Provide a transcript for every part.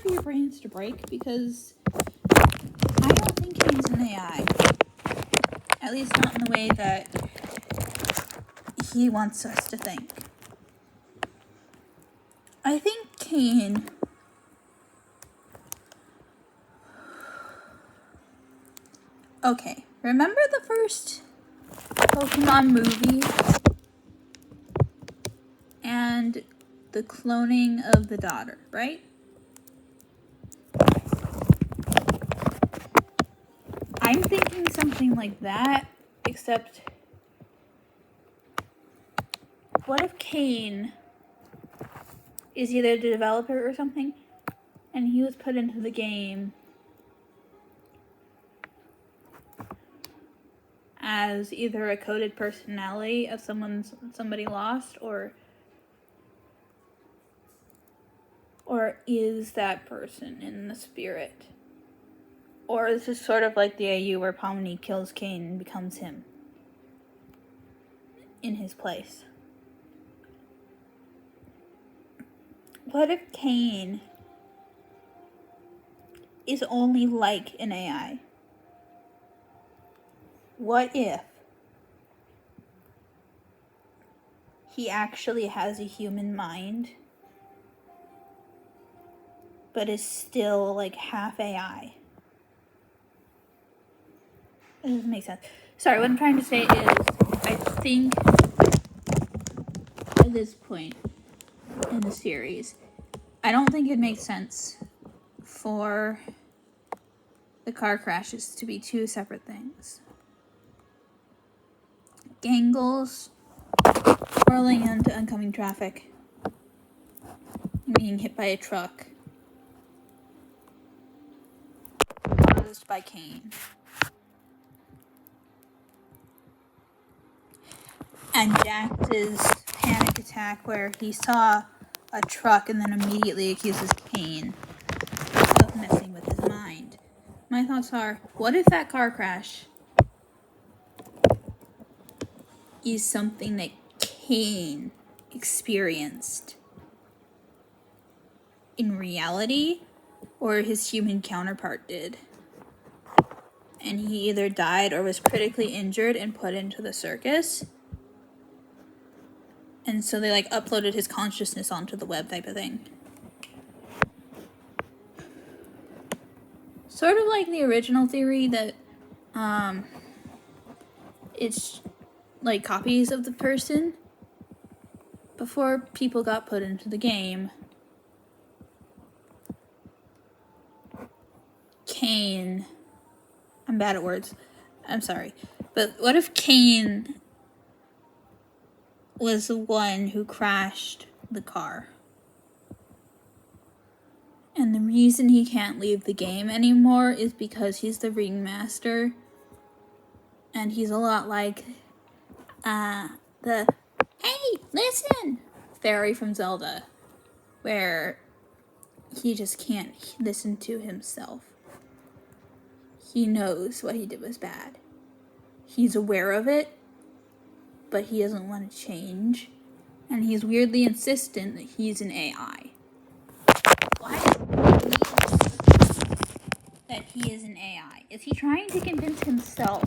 for your brains to break, because I don't think Caine's an AI. At least not in the way that he wants us to think. I think Caine okay, remember the first Pokemon movie and the cloning of the daughter, right? I'm thinking something like that, except what if Caine is either the developer or something, and he was put into the game as either a coded personality of somebody lost, or is that person in the spirit? Or is this sort of like the AU where Pomni kills Caine and becomes him in his place? What if Caine is only like an AI? What if he actually has a human mind, but is still like half AI? It doesn't make sense. Sorry, what I'm trying to say is, I think at this point in the series, I don't think it makes sense for the car crashes to be two separate things. Gangles whirling into oncoming traffic and being hit by a truck caused by Caine. And Jax's panic attack where he saw a truck and then immediately accuses Caine of messing with his mind. My thoughts are, what if that car crash is something that Caine experienced in reality, or his human counterpart did? And he either died or was critically injured and put into the circus. And so they like uploaded his consciousness onto the web type of thing. Sort of like the original theory that it's like copies of the person. Before people got put into the game, Caine, I'm bad at words, I'm sorry, but what if Caine was the one who crashed the car? And the reason he can't leave the game anymore is because he's the ringmaster. And he's a lot like the "Hey, listen!" fairy from Zelda, where he just can't listen to himself. He knows what he did was bad. He's aware of it, but he doesn't want to change. And he's weirdly insistent that he's an AI. Why does he believe that he is an AI? Is he trying to convince himself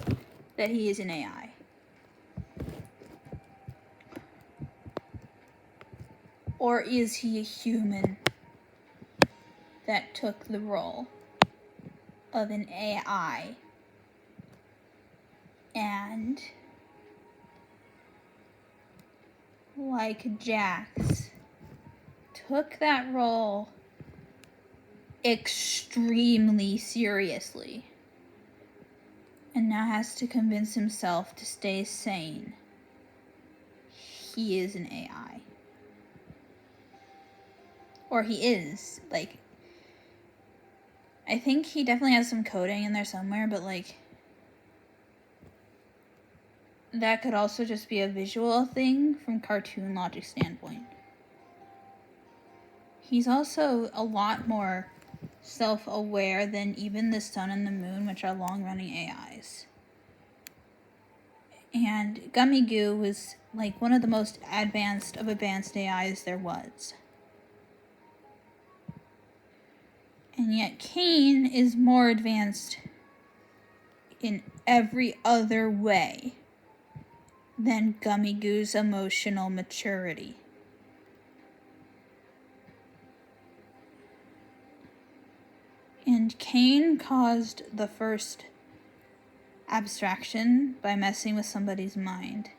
that he is an AI? Or is he a human that took the role of an AI and, like Jax, took that role extremely seriously and now has to convince himself to stay sane? He is an AI. Or he is, like, I think he definitely has some coding in there somewhere, but like, that could also just be a visual thing from cartoon logic standpoint. He's also a lot more self-aware than even the sun and the moon, which are long-running AIs. And Gummy Goo was like one of the most advanced AIs there was. And yet Caine is more advanced in every other way than Gummy Goo's emotional maturity. And Caine caused the first abstraction by messing with somebody's mind.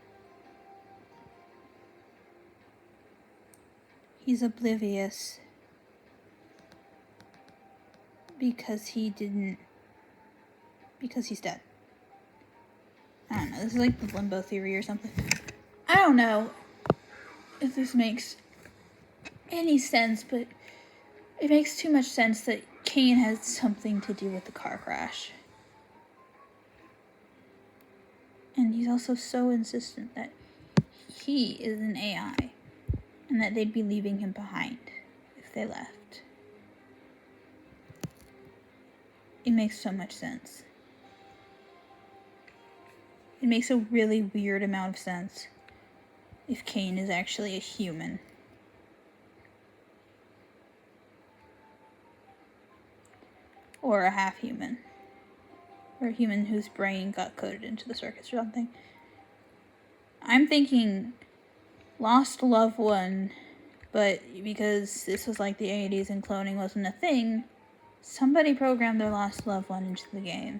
He's oblivious because he's dead. I don't know, this is like the limbo theory or something. I don't know if this makes any sense, but it makes too much sense that Caine has something to do with the car crash. And he's also so insistent that he is an AI and that they'd be leaving him behind if they left. It makes so much sense. It makes a really weird amount of sense if Caine is actually a human. Or a half-human. Or a human whose brain got coded into the circus or something. I'm thinking lost loved one, but because this was like the 80s and cloning wasn't a thing, somebody programmed their lost loved one into the game.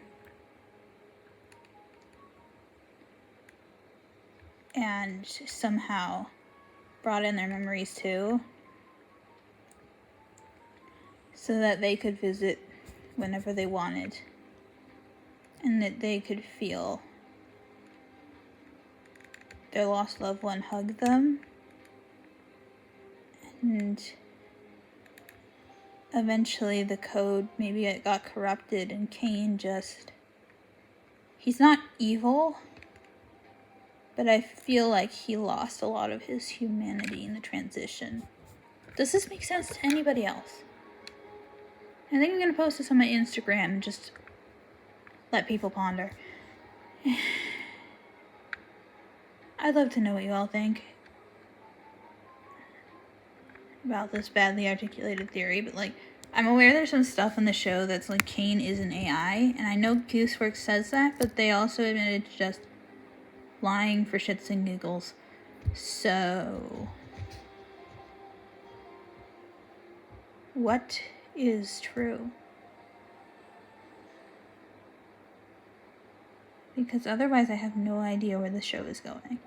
And somehow brought in their memories too, so that they could visit whenever they wanted, and that they could feel their lost loved one hug them. And eventually the code, maybe it got corrupted, and Caine he's not evil, but I feel like he lost a lot of his humanity in the transition. Does this make sense to anybody else? I think I'm going to post this on my Instagram and just let people ponder. I'd love to know what you all think about this badly articulated theory, but like, I'm aware there's some stuff in the show that's like Caine is an AI, and I know Gooseworks says that, but they also admitted to just lying for shits and giggles. So, what is true? Because otherwise I have no idea where the show is going.